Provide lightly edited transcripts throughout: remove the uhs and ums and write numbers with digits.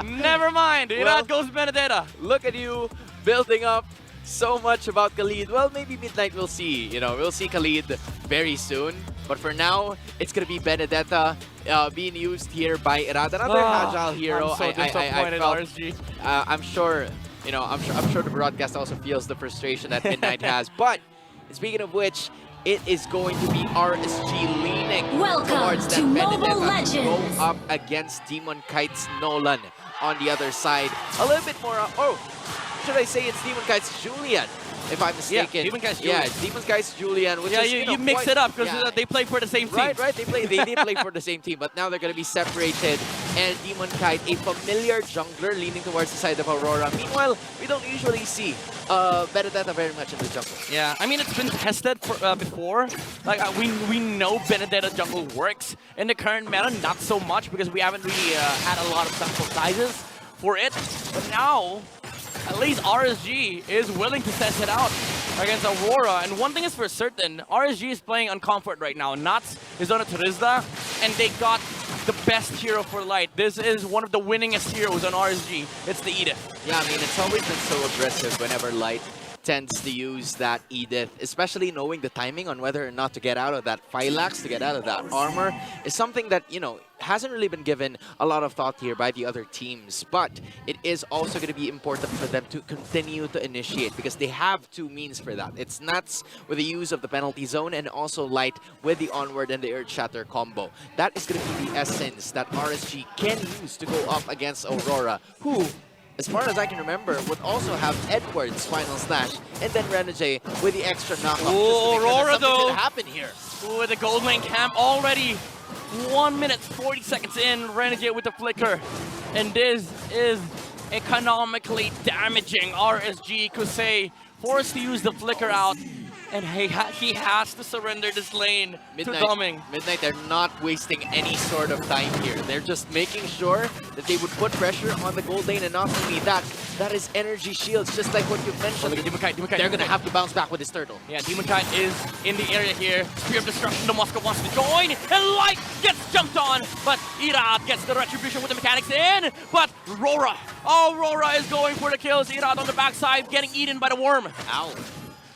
Never mind. Well, Irad goes Benedetta. Look at you building up so much about Khalid. Well, maybe Midnight we'll see. You know, we'll see Khalid very soon. But for now, it's gonna be Benedetta being used here by Irad. Another agile hero. I'm so disappointed, RSG. I'm sure, you know, I'm sure the broadcast also feels the frustration that Midnight has. But speaking of which, it is going to be RSG leaning towards that Benedetta to go up against Demon Kite's Nolan on the other side. A little bit more. Oh, should I say it's Demon Kite's Julian? If I'm mistaken. Yeah, Demon Kite's Julian. Yeah, Demon Kite's Julian. Which Yeah, is, you mix it up because they play for the same team. Right. They did play for the same team, but now they're going to be separated. And Demon Kite, a familiar jungler, leaning towards the side of Aurora. Meanwhile, we don't usually see Benedetta very much in the jungle. Yeah, I mean, it's been tested for, before. Like, we know Benedetta jungle works. In the current meta, not so much because we haven't really had a lot of sample sizes for it. But now, at least RSG is willing to test it out against Aurora. And one thing is for certain, RSG is playing on comfort right now. Nuts is on a Turizda, and they got the best hero for Light. This is one of the winningest heroes on RSG. It's the Edith. Yeah, I mean, it's always been so aggressive whenever Light tends to use that Edith, especially knowing the timing on whether or not to get out of that Phylax, to get out of that armor, is something that, you know, hasn't really been given a lot of thought here by the other teams. But it is also going to be important for them to continue to initiate because they have two means for that. It's Nuts with the use of the penalty zone and also Light with the onward and the Earth Shatter combo. That is going to be the essence that RSG can use to go up against Aurora, who, as far as I can remember, would also have Edward's Final Slash and then Renegade with the extra knockoff. Oh, Aurora though! Happen here. Ooh, the gold lane camp already 1 minute 40 seconds in. Renegade with the flicker, and this is economically damaging. RSG Kusei forced to use the flicker out, and he has to surrender this lane to Dumming. Midnight, they're not wasting any sort of time here. They're just making sure that they would put pressure on the gold lane, and not only that, that is energy shields, just like what you mentioned. Demon Kite, they're going to have to bounce back with this turtle. Yeah, Demon Kite is in the area here. Spear of Destruction, the Moscow wants to join, and Light gets jumped on, but Irad gets the retribution with the mechanics in, but Rora, Rora is going for the kills. Irad on the backside, getting eaten by the worm. Ow.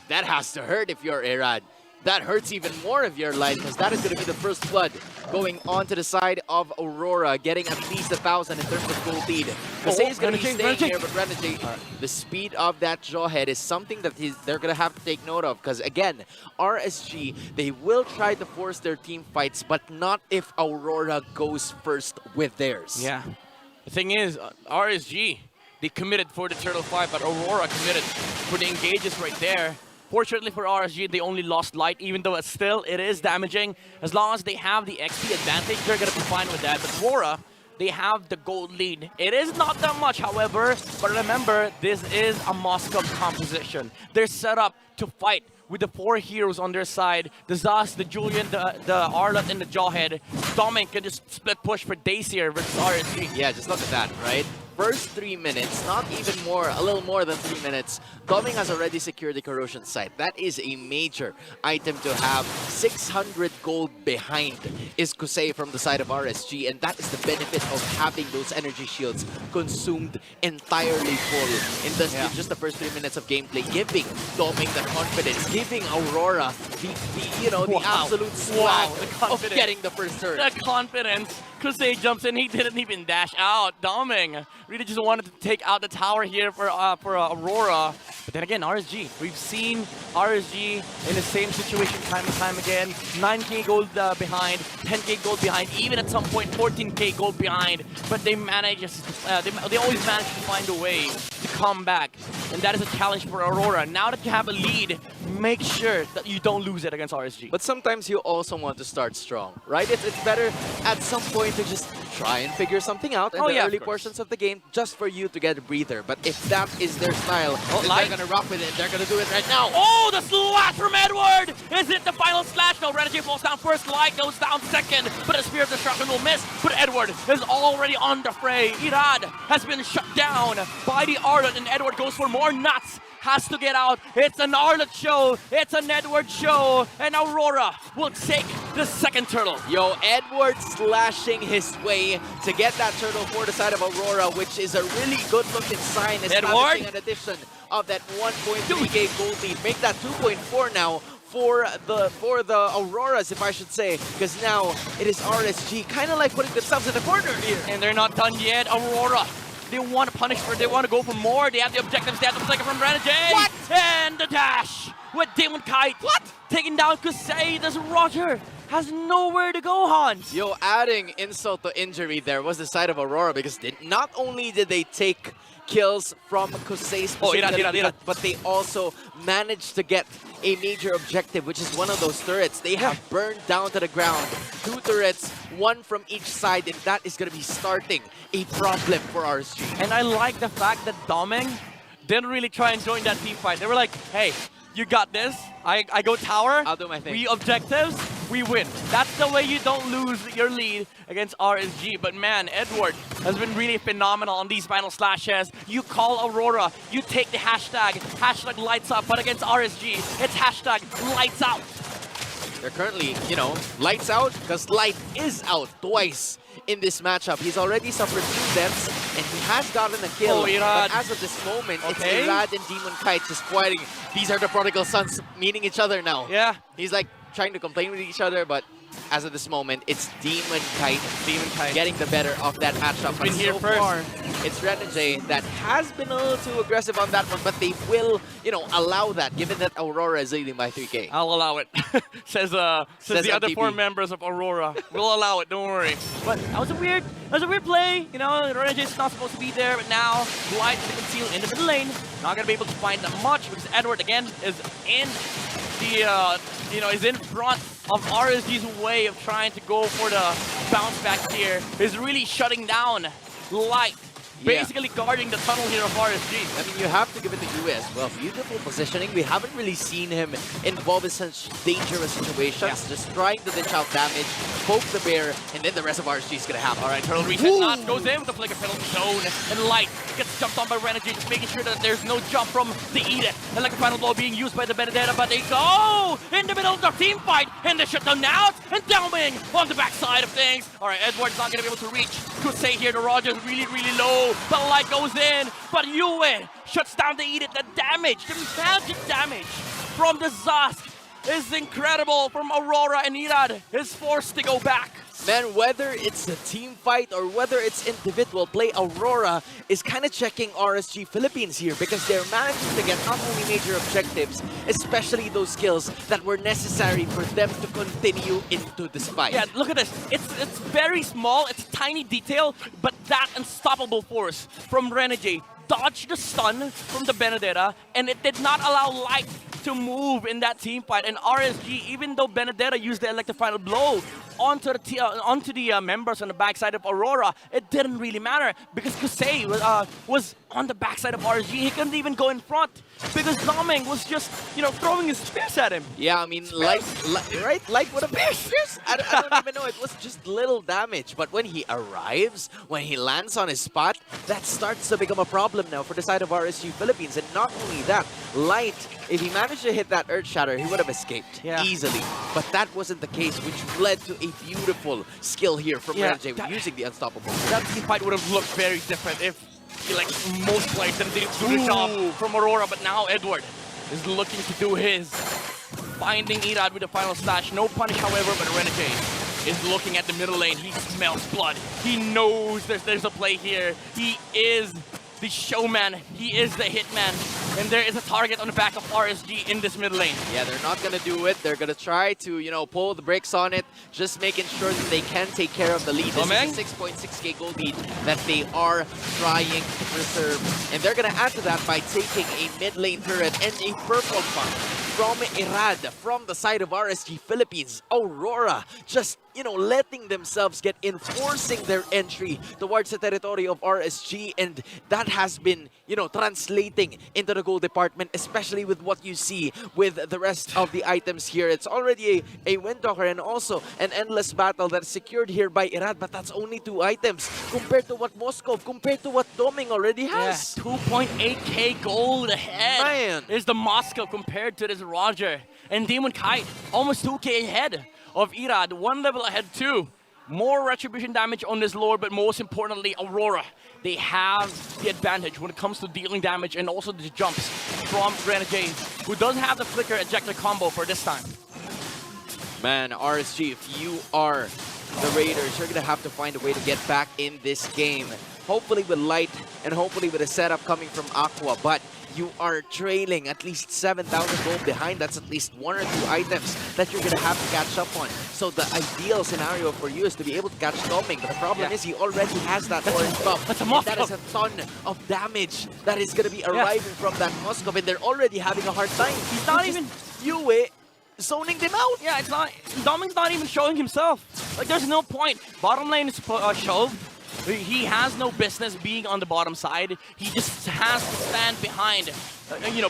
That has to hurt if you're Irad. That hurts even more if you're Light, because that is going to be the first blood going onto the side of Aurora, getting at least 1,000 in terms of gold lead. Kusei is going to be staying here, but Renegade, the speed of that Jawhead is something that they're going to have to take note of, because again, RSG, they will try to force their team fights, but not if Aurora goes first with theirs. Yeah. The thing is, RSG, they committed for the turtle fight, but Aurora committed for the engages right there. Fortunately for RSG, they only lost Light, even though still it is damaging. As long as they have the XP advantage, they're going to be fine with that. But Rora, they have the gold lead. It is not that much, however, but remember, this is a Moscow composition. They're set up to fight with the 4 heroes on their side. The Zas, the Julian, the Arlott, and the Jawhead. Domin can just split push for Dacier versus RSG. Yeah, just look at that, right? First 3 minutes, not even more, a little more than 3 minutes, Doming has already secured the corrosion site. That is a major item to have. 600 gold behind is Kusei from the side of RSG, and that is the benefit of having those energy shields consumed entirely full in just the first 3 minutes of gameplay, giving Doming the confidence, giving Aurora the absolute swag of getting the first turn. The confidence. Kusei jumps in, he didn't even dash out. Doming really just wanted to take out the tower here for Aurora. But then again, RSG. We've seen RSG in the same situation time and time again. 9k gold behind, 10k gold behind, even at some point 14k gold behind. But they manage, they always manage to find a way to come back. And that is a challenge for Aurora. Now that you have a lead, make sure that you don't lose it against RSG. But sometimes you also want to start strong, right? It's better at some point to just try and figure something out in the early portions of the game just for you to get a breather. But if that is their style, they're going to rock with it. They're going to do it right now. Oh, the slash from Edward! Is it the final slash? No, Renegade falls down first, Light goes down second, but a Spear of Destruction will miss. But Edward is already on the fray. Irad has been shut down by the Arlott, and Edward goes for more nuts. Has to get out. It's an Arlott show. It's an Edward show. And Aurora will take the second turtle. Yo, Edward slashing his way to get that turtle for the side of Aurora, which is a really good-looking sign. Establishing an addition of that 1.3k gold lead. Make that 2.4 now for the Auroras, if I should say, because now it is RSG, kind of like putting themselves in the corner here. And they're not done yet. Aurora, they want to punish for, they want to go for more. They have the objectives, they have the flicker from Renegade. What? And the dash with Demon Kite. What? Taking down Kusei. This Roger has nowhere to go, Hans. Yo, adding insult to injury there was the side of Aurora, because not only did they take kills from Kusei specifically, but they also managed to get a major objective, which is one of those turrets. They have burned down to the ground 2 turrets, 1 from each side, and that is going to be starting a problem for RSG. And I like the fact that Doming didn't really try and join that team fight. They were like, hey, you got this. I go tower. I'll do my thing. We objectives, we win. That's the way you don't lose your lead against RSG. But man, Edward has been really phenomenal on these final slashes. You call Aurora, you take the hashtag lights up. But against RSG, it's hashtag lights out. They're currently, lights out, because light is out twice in this matchup. He's already suffered 2 deaths, and he has gotten a kill. But as of this moment, it's Irad and Demon Kite just fighting. These are the prodigal sons meeting each other now. Yeah. He's like trying to complain with each other, but as of this moment, it's Demon Kite getting the better of that matchup. But so far, it's Renegade that has been a little too aggressive on that one, but they will, allow that, given that Aurora is leading by 3k. I'll allow it, says the other 4 members of Aurora. We'll allow it, don't worry. But that was a weird play. Renegade's not supposed to be there, but now Light is concealed in the middle lane. Not gonna be able to find that much because Edward again is in the is in front of RSG's way of trying to go for the bounce back here. Is really shutting down Light. Basically guarding the tunnel here of RSG. I mean, you have to give it to US. Well, beautiful positioning. We haven't really seen him involved in such dangerous situations. Just trying to dish out damage, poke the bear, and then the rest of RSG is going to happen. All right, turtle reset not goes in with the flicker penalty zone. And Light gets jumped on by Renegade, just making sure that there's no jump from the Edith. And like a final blow being used by the Benedetta, but they go in the middle of the team fight. And they shut them out. And Downing on the backside of things. All right, Edward's not going to be able to reach. Could say here the Rogers really low. The Light goes in, but Yue shuts down the Edith. The damage, the magic damage from the Zask is incredible from Aurora, and Irad is forced to go back. Man, whether it's a team fight or whether it's individual play, Aurora is kind of checking RSG Philippines here, because they're managing to get not only major objectives, especially those skills that were necessary for them to continue into this fight. Yeah, look at this. It's very small, it's a tiny detail, but that unstoppable force from Renegade dodged the stun from the Benedetta, and it did not allow Light to move in that team fight. And RSG, even though Benedetta used the electric final blow onto the members on the backside of Aurora, it didn't really matter because Kusei was on the backside of RSG. He couldn't even go in front because Doming was just, throwing his spears at him. Yeah, I mean, Light would have been spears. I don't even know. It was just little damage. But when he arrives, when he lands on his spot, that starts to become a problem now for the side of RSG Philippines. And not only that, Light, if he managed to hit that Earth Shatter, he would have escaped easily. But that wasn't the case, which led to a beautiful skill here from Renegade using the Unstoppable. That team fight would have looked very different if, like, most players didn't do the job from Aurora. But now Edward is looking to do his. Finding Irad with the final slash. No punish, however, but Renegade is looking at the middle lane. He smells blood. He knows there's a play here. He is the showman. He is the hitman. And there is a target on the back of RSG in this mid lane. Yeah, they're not going to do it. They're going to try to, pull the brakes on it, just making sure that they can take care of the lead. This is a 6.6k gold lead that they are trying to preserve. And they're going to add to that by taking a mid lane turret and a purple farm from Irad, from the side of RSG Philippines. Aurora just, letting themselves get in, forcing their entry towards the territory of RSG. And that has been, translating into the gold department, especially with what you see with the rest of the items here. It's already a Windtalker and also an endless battle that's secured here by Irad, but that's only 2 items compared to what Moscow, compared to what Doming already has. Yeah, 2.8k gold ahead. Man. Is the Moscow compared to this Roger. And Demon Kite, almost 2k ahead of Irad, one level ahead too. More retribution damage on this Lord, but most importantly, Aurora. They have the advantage when it comes to dealing damage and also the jumps from Renegade, who does have the Flicker Ejector combo for this time. Man, RSG, if you are the Raiders, you're going to have to find a way to get back in this game. Hopefully with Light and hopefully with a setup coming from Aqua, but you are trailing at least 7,000 gold behind. That's at least 1 or 2 items that you're going to have to catch up on. So the ideal scenario for you is to be able to catch Doming, but the problem is he already has that orange buff. That's a That is a ton of damage that is going to be arriving from that Moskov, and they're already having a hard time. He's not even... Yue zoning them out. Yeah, it's not... Doming's not even showing himself. Like, there's no point. Bottom lane is shoved. He has no business being on the bottom side. He just has to stand behind,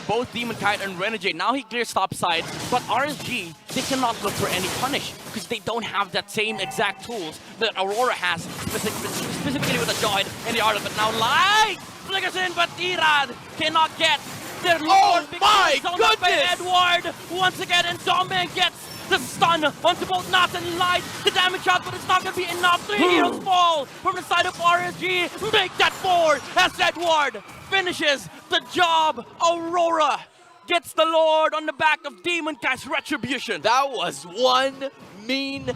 both Demon Kite and Renegade. Now he clears top side, but RSG, they cannot look for any punish because they don't have that same exact tools that Aurora has, specifically with the Joy and the Art of it. Now Light flickers in, but Irad cannot get their Lord. Oh my goodness! By Edward once again, and Dominic gets the stun onto both Nats and Light. The damage output is not going to be enough. 3 heroes fall from the side of RSG. Make that 4 as Edward finishes the job. Aurora gets the Lord on the back of Demon Kite's Retribution. That was one mean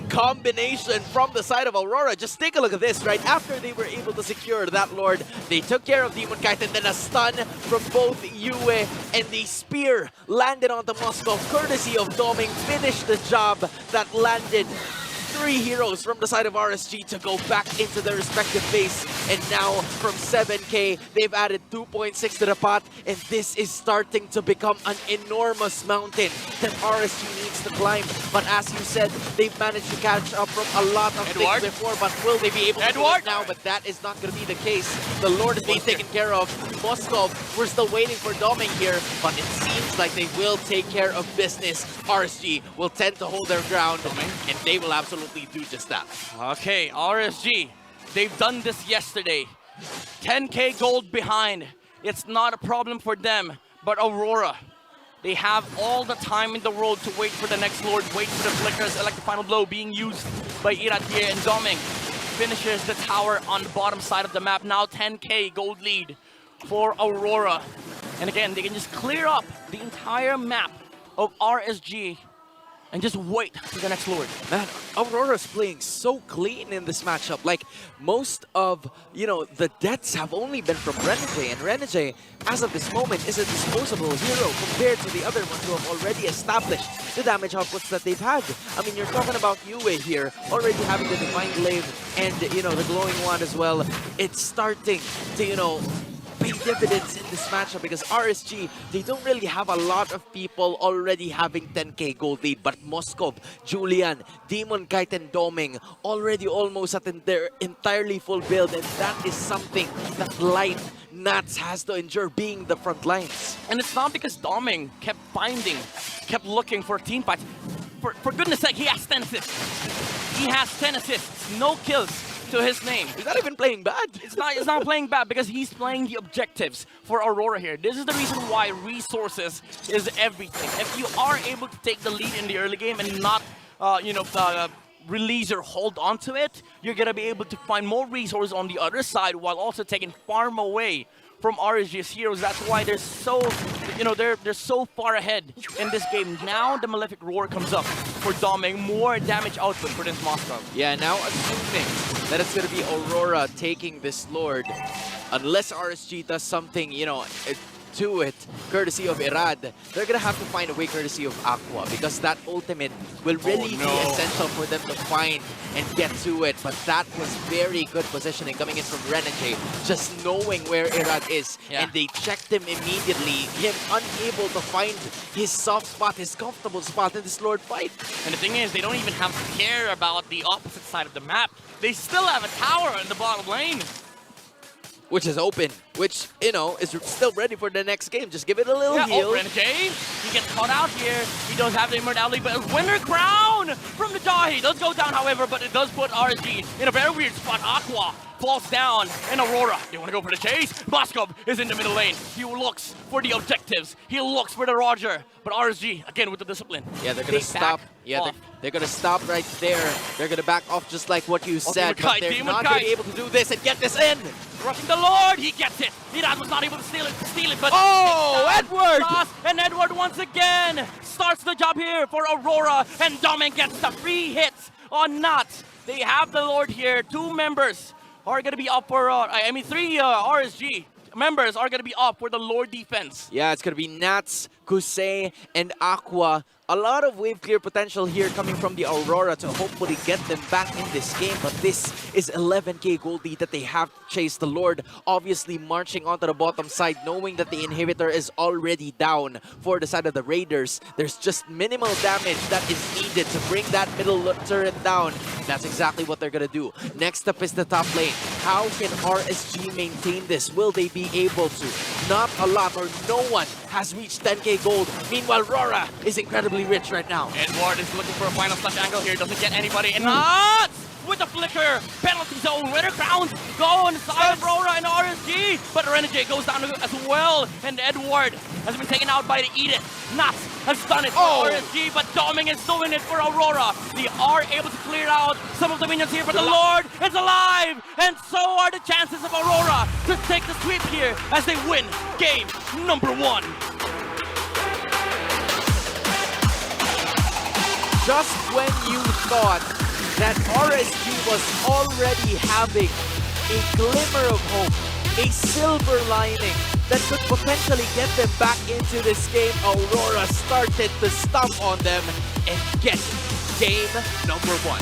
combination from the side of Aurora. Just take a look at this, right? After they were able to secure that Lord, they took care of Demon Kite, and then a stun from both Yue, and the spear landed onto Moscow, courtesy of Doming, finished the job that landed 3 heroes from the side of RSG to go back into their respective base. And now from 7k, they've added 2.6 to the pot, and this is starting to become an enormous mountain that RSG needs to climb. But as you said, they've managed to catch up from a lot of things before, but will they be able to do it now? But that is not going to be the case. The Lord is being taken care of. Moskov, we're still waiting for Doming here, but it seems like they will take care of business. RSG will tend to hold their ground, and they will absolutely do just that. Okay, RSG, they've done this yesterday. 10k gold behind. It's not a problem for them, but Aurora, they have all the time in the world to wait for the next Lord, wait for the flickers, like the final blow being used by Irad here, and Doming finishes the tower on the bottom side of the map. Now 10k gold lead for Aurora. And again, they can just clear up the entire map of RSG and just wait for the next Lord. Man, Aurora's playing so clean in this matchup. Like, most of, the deaths have only been from Renegade, and Renegade, as of this moment, is a disposable hero compared to the other ones who have already established the damage outputs that they've had. I mean, you're talking about Yue here, already having the Divine Glaive and, the Glowing Wand as well. It's starting to, pay dividends in this matchup because RSG, they don't really have a lot of people already having 10k gold lead, but Moskov, Julian, Demon Kite, and Doming already almost at their entirely full build, and that is something that Light Nats has to endure being the front lines. And it's not because Doming kept looking for team fights. For goodness sake, he has 10 assists. He has 10 assists, no kills to his name. He's not even playing bad. It's not playing bad because he's playing the objectives for Aurora here. This is the reason why resources is everything. If you are able to take the lead in the early game and not, release or hold on to it, you're gonna be able to find more resources on the other side while also taking farm away from RSG's heroes. That's why they're so, they're so far ahead in this game. Now the Malefic Roar comes up for Doming, more damage output for this Moscow. Yeah, now assuming that it's going to be Aurora taking this Lord, unless RSG does something, to it, courtesy of Irad, they're going to have to find a way courtesy of Aqua, because that ultimate will really be essential for them to find and get to it. But that was very good positioning coming in from Renegade, just knowing where Irad is, and they checked him immediately, him unable to find his soft spot, his comfortable spot in this Lord fight. And the thing is, they don't even have to care about the opposite side of the map. They still have a tower in the bottom lane. which is open, which, you know, is still ready for the next game. Just give it a little heal. Oh, Renegade, he gets caught out here. He does have the immortality, but a winner crown from the Dahi. He does go down, however, but it does put RSG in a very weird spot. Aqua falls down, and Aurora, they want to go for the chase. Moskov is in the middle lane. He looks for the objectives. He looks for the Roger, but RSG, again, with the discipline. Yeah, they're going to stop. Yeah, they're going to stop right there. They're going to back off just like what you said, but they're not going to be able to do this and get this in. Rushing the Lord, he gets it. Miraz was not able to steal it, but... Oh, Edward! And Edward once again starts the job here for Aurora, and Domin gets the free hits on Nuts. They have the Lord here. 2 members are going to be up for, 3 RSG members are going to be up for the Lord defense. Yeah, it's going to be Nats, Kusei, and Aqua. A lot of wave clear potential here coming from the Aurora to hopefully get them back in this game. But this is 11k gold lead that they have to chase. The Lord obviously marching onto the bottom side, knowing that the inhibitor is already down for the side of the Raiders. There's just minimal damage that is needed to bring that middle turret down. That's exactly what they're going to do. Next up is the top lane. How can RSG maintain this? Will they be able to? Not a lot, or no one has reached 10k gold. Meanwhile, Rora is incredibly rich right now. Edward is looking for a final slash angle here. Doesn't get anybody. And Nuts with the flicker. Penalty zone. Winner crowns go inside of Rora and RSG. But Renegade goes down as well. And Edward has been taken out by the Edith. Nuts has done it for RSG, but Doming is doing it for Aurora. They are able to clear out some of the minions here, but the Lord is alive. And so are the chances of Aurora to take the sweep here as they win game number 1. Just when you thought that RSG was already having a glimmer of hope, a silver lining that could potentially get them back into this game, Aurora started to stomp on them and get game number 1.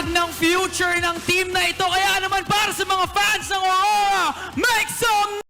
Ng future ng team na ito, kaya naman para sa mga fans ng Aurora, make some